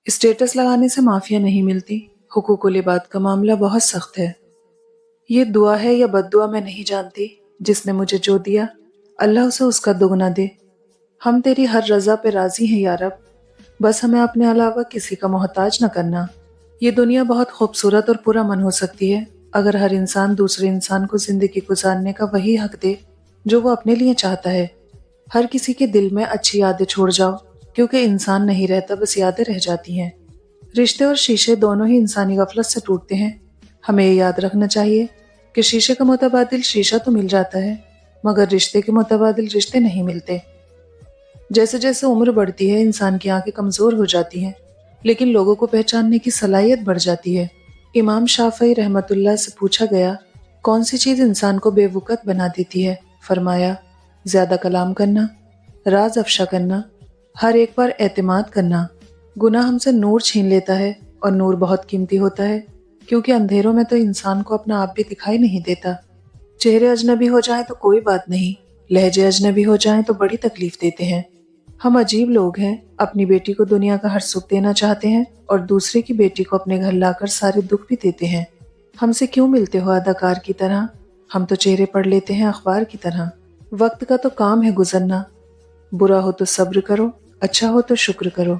Status لگانے سے معافیا نہیں ملتی، حقوق العباد کا معاملہ بہت سخت ہے۔ یہ دعا ہے یا بد دعا میں نہیں جانتی، جس نے مجھے جو دیا اللہ اسے اس کا دگنا دے۔ ہم تیری ہر رضا پہ راضی ہیں یا رب، بس ہمیں اپنے علاوہ کسی کا محتاج نہ کرنا۔ یہ دنیا بہت خوبصورت اور پرامن ہو سکتی ہے اگر ہر انسان دوسرے انسان کو زندگی گزارنے کا وہی حق دے جو وہ اپنے لیے چاہتا ہے۔ ہر کسی کے دل میں اچھی یادیں چھوڑ جاؤ، کیونکہ انسان نہیں رہتا، بس یادیں رہ جاتی ہیں۔ رشتے اور شیشے دونوں ہی انسانی غفلت سے ٹوٹتے ہیں۔ ہمیں یہ یاد رکھنا چاہیے کہ شیشے کا متبادل شیشہ تو مل جاتا ہے، مگر رشتے کے متبادل رشتے نہیں ملتے۔ جیسے جیسے عمر بڑھتی ہے انسان کی آنکھیں کمزور ہو جاتی ہیں، لیکن لوگوں کو پہچاننے کی صلاحیت بڑھ جاتی ہے۔ امام شافعی رحمت اللہ سے پوچھا گیا، کون سی چیز انسان کو بے وقت بنا دیتی ہے؟ فرمایا، زیادہ کلام کرنا، راز افشا کرنا، ہر ایک پر اعتماد کرنا۔ گناہ ہم سے نور چھین لیتا ہے، اور نور بہت قیمتی ہوتا ہے، کیونکہ اندھیروں میں تو انسان کو اپنا آپ بھی دکھائی نہیں دیتا۔ چہرے اجنبی ہو جائیں تو کوئی بات نہیں، لہجے اجنبی ہو جائیں تو بڑی تکلیف دیتے ہیں۔ ہم عجیب لوگ ہیں، اپنی بیٹی کو دنیا کا ہر سکھ دینا چاہتے ہیں اور دوسرے کی بیٹی کو اپنے گھر لا کر سارے دکھ بھی دیتے ہیں۔ ہم سے کیوں ملتے ہو اداکار کی طرح؟ ہم تو چہرے پڑھ لیتے ہیں اخبار کی طرح۔ وقت کا تو کام ہے گزرنا، برا ہو تو صبر کرو، اچھا ہو تو شکر کرو۔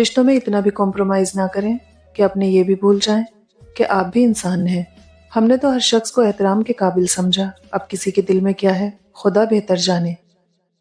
رشتوں میں اتنا بھی کمپرومائز نہ کریں کہ اپنے یہ بھی بھول جائیں کہ آپ بھی انسان ہیں۔ ہم نے تو ہر شخص کو احترام کے قابل سمجھا، اب کسی کے دل میں کیا ہے خدا بہتر جانے۔